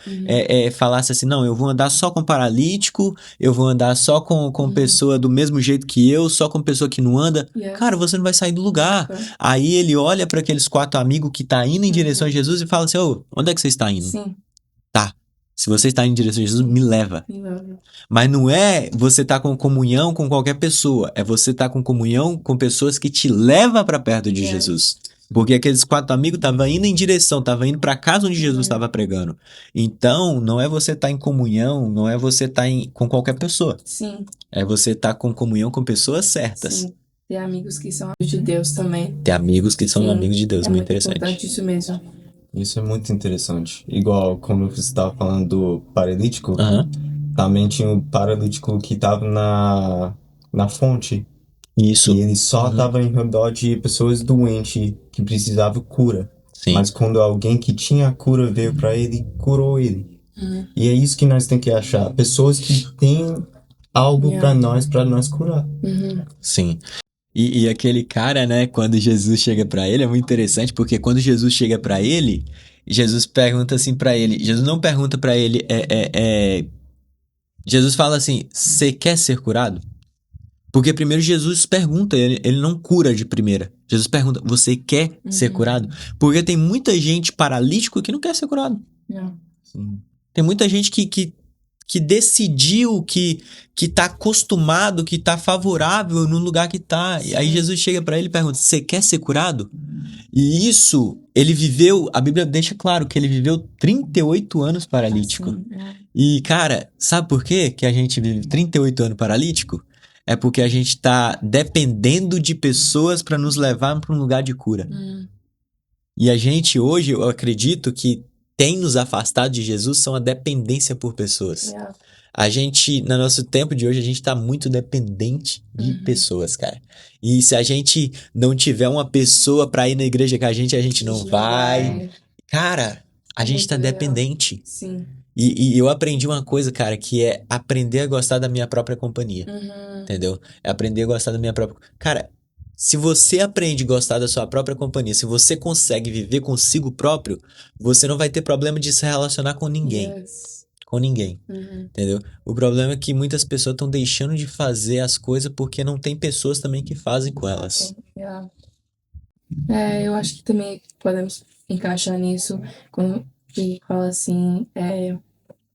falasse assim, não, eu vou andar só com paralítico, eu vou andar só com pessoa do mesmo jeito que eu, só com pessoa que não anda. Cara, você não vai sair do lugar. Aí ele olha para aqueles 4 amigos que tá indo em direção a Jesus e fala assim, onde é que você está indo? Sim. Tá, se você está indo em direção a Jesus, me leva. Mas não é você estar com comunhão com qualquer pessoa, é você estar com comunhão com pessoas que te levam para perto de Jesus. Porque aqueles 4 amigos estavam indo em direção, estavam indo para casa onde Jesus estava pregando. Então, não é você estar em comunhão, não é você estar com qualquer pessoa. Sim. É você estar com comunhão com pessoas certas. Sim. Ter amigos que são amigos de Deus também. Ter amigos que são amigos de Deus, é muito interessante. Importante isso mesmo. Isso é muito interessante. Igual como você estava falando do paralítico, também tinha o paralítico que estava na fonte. Isso. E ele só estava em redor de pessoas doentes que precisavam cura. Sim. Mas quando alguém que tinha a cura veio para ele, curou ele. E é isso que nós temos que achar. Pessoas que têm algo para nós curar. Sim. E aquele cara, né, quando Jesus chega pra ele, é muito interessante, porque quando Jesus chega pra ele, Jesus pergunta assim pra ele, Jesus não pergunta pra ele, Jesus fala assim, você quer ser curado? Porque primeiro Jesus pergunta, ele não cura de primeira. Jesus pergunta, você quer ser curado? Porque tem muita gente paralítico que não quer ser curado. Tem muita gente que decidiu, que tá acostumado, que tá favorável no lugar que tá. E aí Jesus chega pra ele e pergunta, você quer ser curado? E isso, ele viveu, a Bíblia deixa claro que ele viveu 38 anos paralítico. E, cara, sabe por quê que a gente vive 38 anos paralítico? é porque a gente tá dependendo de pessoas para nos levar para um lugar de cura. E a gente hoje, eu acredito que tem nos afastado de Jesus são a dependência por pessoas. Yeah. A gente, no nosso tempo de hoje, a gente tá muito dependente de pessoas, cara. E se a gente não tiver uma pessoa pra ir na igreja com a gente não vai. Cara, a gente tá Muito real. dependente. Sim. E eu aprendi uma coisa, cara, que é aprender a gostar da minha própria companhia. Entendeu? É aprender a gostar da minha própria. Cara, se você aprende a gostar da sua própria companhia, se você consegue viver consigo próprio, você não vai ter problema de se relacionar com ninguém. Yes. Com ninguém. Entendeu? O problema é que muitas pessoas estão deixando de fazer as coisas porque não tem pessoas também que fazem com elas. Yeah. Eu acho que também podemos encaixar nisso quando ele fala assim,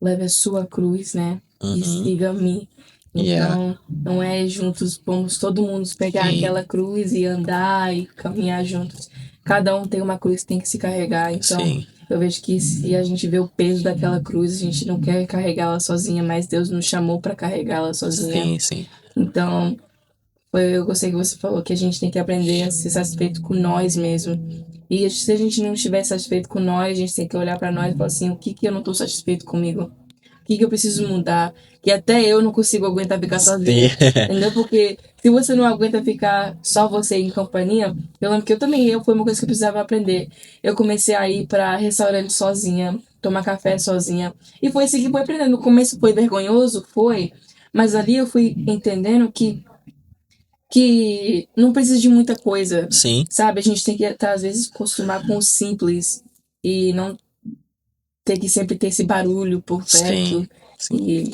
leve a sua cruz, né? E siga-me. Então, não é juntos, vamos todo mundo pegar Sim. aquela cruz e andar e caminhar juntos. Cada um tem uma cruz que tem que se carregar. Então, Sim. eu vejo que se a gente vê o peso daquela cruz, a gente não quer carregá-la sozinha, mas Deus nos chamou para carregá-la sozinha. Sim, sim. Então, eu gostei que você falou que a gente tem que aprender a ser satisfeito com nós mesmo. E se a gente não estiver satisfeito com nós, a gente tem que olhar para nós e falar assim, o que eu não tô satisfeito comigo? O que eu preciso mudar? Que até eu não consigo aguentar ficar sozinha. Entendeu? Porque se você não aguenta ficar só você em companhia, eu lembro que foi uma coisa que eu precisava aprender. Eu comecei a ir para restaurante sozinha, tomar café sozinha. E foi assim que fui aprendendo. No começo foi vergonhoso, foi. Mas ali eu fui entendendo que não precisa de muita coisa, Sim. sabe? A gente tem que, às vezes, acostumar com o simples e não ter que sempre ter esse barulho por perto. Sim. E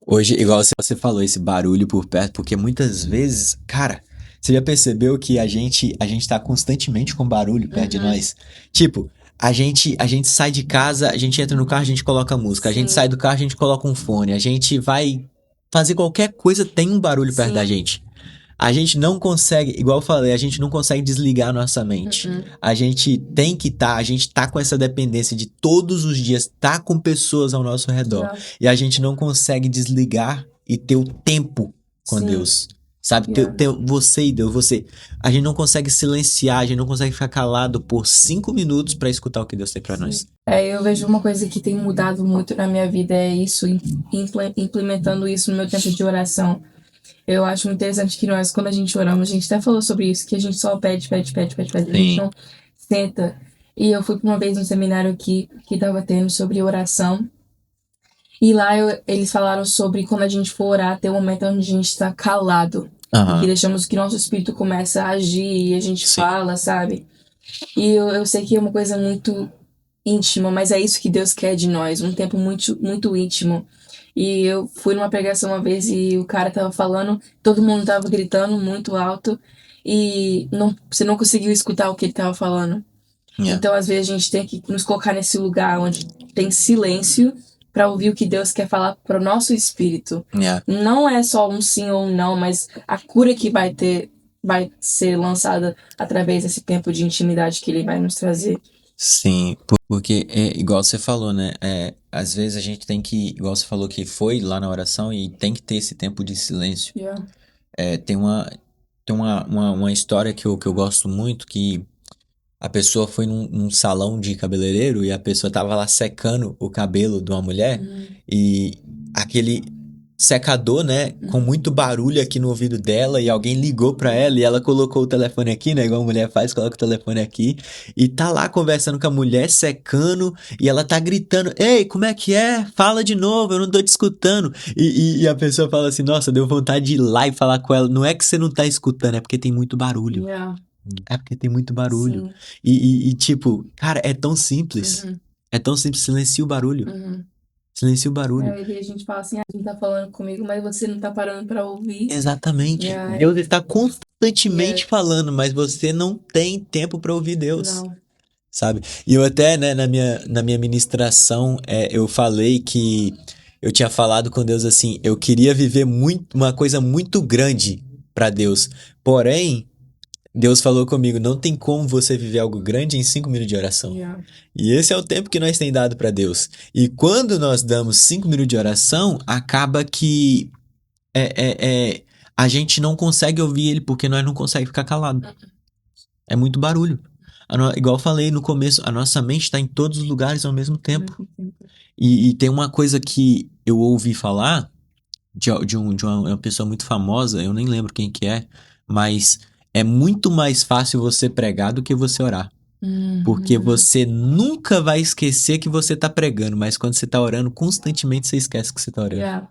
Hoje, igual você falou, esse barulho por perto, porque muitas vezes, cara, você já percebeu que a gente tá constantemente com barulho perto de nós? Tipo, a gente sai de casa, a gente entra no carro, a gente coloca música. A gente Sim. sai do carro, a gente coloca um fone. A gente vai fazer qualquer coisa, tem um barulho perto Sim. da gente. A gente não consegue, igual eu falei, a gente não consegue desligar a nossa mente. A gente tem que a gente tá com essa dependência de todos os dias tá com pessoas ao nosso redor. Yeah. E a gente não consegue desligar e ter o tempo com Sim. Deus. Sabe? Yeah. Ter você e Deus, você. A gente não consegue silenciar, a gente não consegue ficar calado por 5 minutos pra escutar o que Deus tem pra nós. eu vejo uma coisa que tem mudado muito na minha vida, é isso, implementando isso no meu tempo de oração. Eu acho muito interessante que nós, quando a gente oramos, a gente até falou sobre isso, que a gente só pede. A gente não senta. E eu fui uma vez num seminário que tava tendo sobre oração. E lá eles falaram sobre quando a gente for orar, ter um momento onde a gente tá calado. Aham. Que deixamos que nosso espírito comece a agir e a gente Sim. fala, sabe? E eu sei que é uma coisa muito íntima, mas é isso que Deus quer de nós, um tempo muito, muito íntimo. E eu fui numa pregação uma vez e o cara tava falando, todo mundo tava gritando muito alto e você não conseguiu escutar o que ele tava falando. Yeah. Então, às vezes, a gente tem que nos colocar nesse lugar onde tem silêncio para ouvir o que Deus quer falar para o nosso espírito. Yeah. Não é só um sim ou um não, mas a cura que vai ser lançada através desse tempo de intimidade que ele vai nos trazer. Sim, porque é igual você falou, né? Às vezes a gente tem que, igual você falou que foi lá na oração e tem que ter esse tempo de silêncio. Yeah. Tem uma história que eu gosto muito, que a pessoa foi num salão de cabeleireiro e a pessoa tava lá secando o cabelo de uma mulher e aquele secador, né, com muito barulho aqui no ouvido dela e alguém ligou pra ela e ela colocou o telefone aqui, né, igual a mulher faz, coloca o telefone aqui e tá lá conversando com a mulher, secando e ela tá gritando, ei, como é que é? Fala de novo, eu não tô te escutando. E a pessoa fala assim, nossa, deu vontade de ir lá e falar com ela, não é que você não tá escutando, é porque tem muito barulho. Yeah. É porque tem muito barulho. Sim. E tipo, cara, é tão simples. Uhum. É tão simples, silencia o barulho. Uhum. Silencia o barulho. E a gente fala assim, a gente tá falando comigo, mas você não tá parando pra ouvir. Exatamente. Yeah. Deus está constantemente Yes. falando, mas você não tem tempo pra ouvir Deus. Não. Sabe? E eu até, né, na minha ministração, eu falei que eu tinha falado com Deus assim, eu queria viver uma coisa muito grande pra Deus. Porém, Deus falou comigo, não tem como você viver algo grande em 5 minutos de oração. Yeah. E esse é o tempo que nós temos dado para Deus. E quando nós damos 5 minutos de oração, acaba que a gente não consegue ouvir ele porque nós não conseguimos ficar calado. É muito barulho. Igual eu falei no começo, a nossa mente está em todos os lugares ao mesmo tempo. E tem uma coisa que eu ouvi falar de uma pessoa muito famosa, eu nem lembro quem que é, mas é muito mais fácil você pregar do que você orar. Porque você nunca vai esquecer que você tá pregando, mas quando você tá orando, constantemente você esquece que você tá orando. Yeah.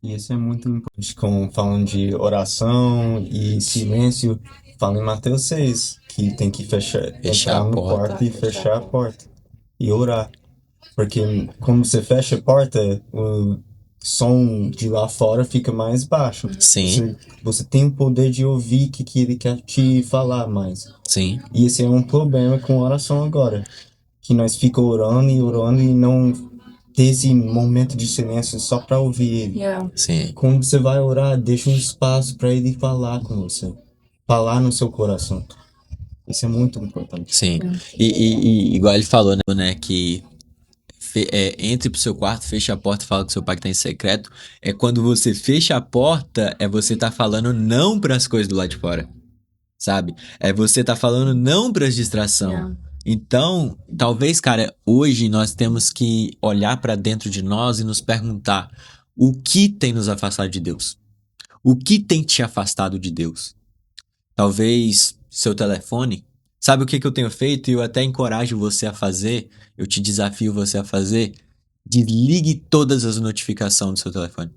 E isso é muito importante, como falando de oração e silêncio, fala em Mateus 6, que tem que Fechar entrar a no porta. quarto e fechar a porta e orar. Porque quando você fecha a porta, o som de lá fora fica mais baixo. Sim, Você tem o poder de ouvir o que ele quer te falar mais. sim, E esse é um problema com oração agora. Que nós ficamos orando e não ter esse momento de silêncio só para ouvir ele. Yeah. sim, Quando você vai orar, deixa um espaço para ele falar com você. Falar no seu coração. Isso é muito importante. sim. E igual ele falou, né, que entre pro seu quarto, fecha a porta e fala com seu pai que tá em secreto. É quando você fecha a porta, é você tá falando não pras coisas do lado de fora, sabe? É você tá falando não pras distrações. Yeah. Então, talvez, cara, hoje nós temos que olhar pra dentro de nós e nos perguntar o que tem nos afastado de Deus? O que tem te afastado de Deus? Talvez seu telefone. Sabe o que eu tenho feito e eu até encorajo você a fazer? Eu te desafio você a fazer. Desligue todas as notificações do seu telefone.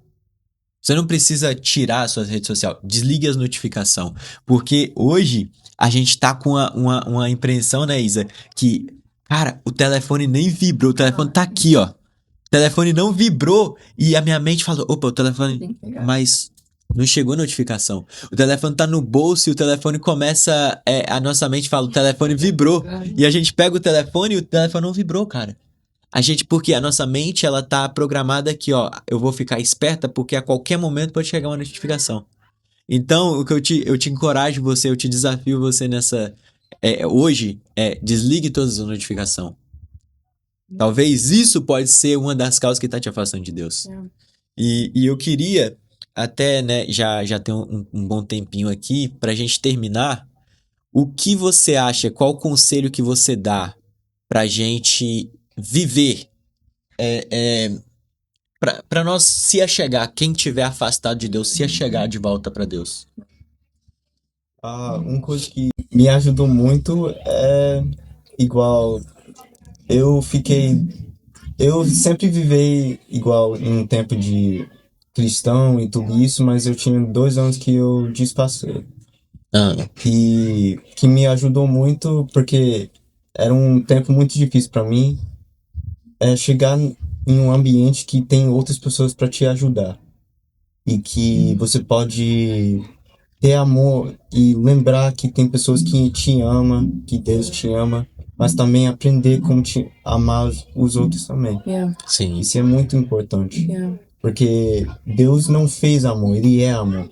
Você não precisa tirar a sua rede social. Desligue as notificações. Porque hoje a gente tá com uma impressão, né, Isa? Que, cara, o telefone nem vibrou. O telefone tá aqui, ó. O telefone não vibrou. E a minha mente falou: opa, o telefone. Mas não chegou notificação. O telefone tá no bolso e o telefone começa. A nossa mente fala: o telefone vibrou. E a gente pega o telefone e o telefone não vibrou, cara. Porque a nossa mente, ela tá programada aqui, ó. Eu vou ficar esperta porque a qualquer momento pode chegar uma notificação. Então, o que eu te encorajo eu te desafio você nessa. Hoje, desligue todas as notificações. Talvez isso pode ser uma das causas que tá te afastando de Deus. E eu queria, até, né, já tem um bom tempinho aqui, pra gente terminar. O que você acha, qual o conselho que você dá pra gente viver pra nós se achegar, quem tiver afastado de Deus, se achegar de volta pra Deus? Uma coisa que me ajudou muito é igual eu sempre vivei igual em um tempo de cristão e tudo isso, mas eu tinha 2 anos que eu despassei. Que me ajudou muito porque era um tempo muito difícil para mim chegar em um ambiente que tem outras pessoas para te ajudar e que você pode ter amor e lembrar que tem pessoas que te amam, que Deus te ama, mas também aprender como te amar os outros também. Yeah. Sim. Isso é muito importante. Yeah. Porque Deus não fez amor, Ele é amor.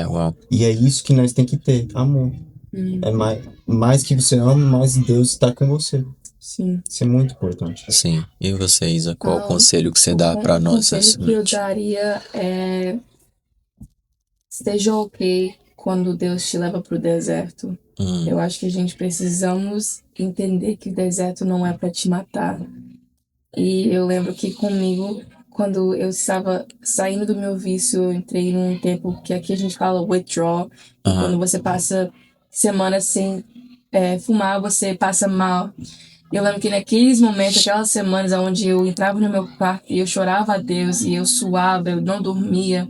Wow. E é isso que nós tem que ter, amor. É mais que você ama, mais Deus está com você. Sim. Isso é muito importante. Sim. E você, Isa, qual o conselho que você dá pra nós? O conselho que eu daria é: esteja ok quando Deus te leva pro deserto. Eu acho que a gente precisamos entender que o deserto não é para te matar. E eu lembro que comigo, quando eu estava saindo do meu vício, eu entrei num tempo que aqui a gente fala withdrawal. Quando você passa semanas sem fumar, você passa mal. Eu lembro que naqueles momentos, aquelas semanas onde eu entrava no meu quarto e eu chorava a Deus e eu suava, eu não dormia,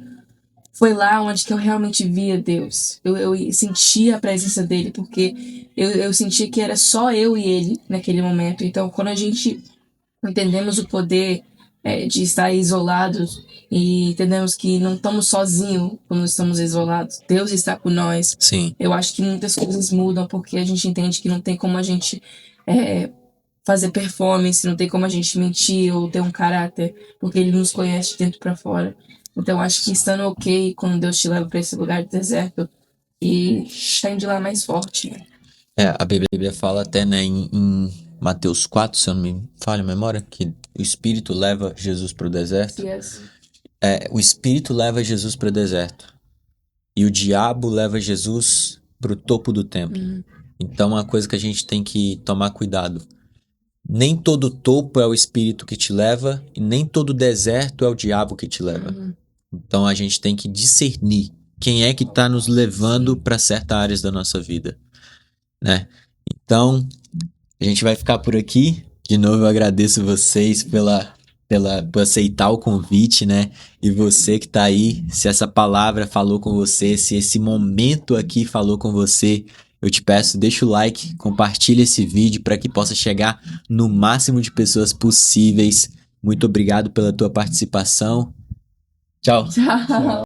foi lá onde que eu realmente via Deus. Eu sentia a presença dele, porque eu sentia que era só eu e ele naquele momento. Então, quando a gente entendemos o poder de estar isolados e entendemos que não estamos sozinhos quando estamos isolados, Deus está com nós. Sim. Eu acho que muitas coisas mudam porque a gente entende que não tem como a gente fazer performance, não tem como a gente mentir ou ter um caráter, porque ele nos conhece de dentro para fora. Então, acho que estando ok quando Deus te leva para esse lugar de deserto e saindo de lá mais forte. A Bíblia fala até, né, em Mateus 4, se eu não me falha a memória, que o Espírito leva Jesus para o deserto. Yes. O Espírito leva Jesus para o deserto. e o diabo leva Jesus para o topo do templo. Então, uma coisa que a gente tem que tomar cuidado. Nem todo topo é o espírito que te leva e nem todo deserto é o diabo que te leva. Então, a gente tem que discernir quem é que está nos levando para certas áreas da nossa vida, né? Então, a gente vai ficar por aqui. De novo, eu agradeço vocês por aceitar o convite, né? E você que tá aí, se essa palavra falou com você, se esse momento aqui falou com você, eu te peço, deixa o like, compartilha esse vídeo para que possa chegar no máximo de pessoas possíveis. Muito obrigado pela tua participação. Tchau. Tchau.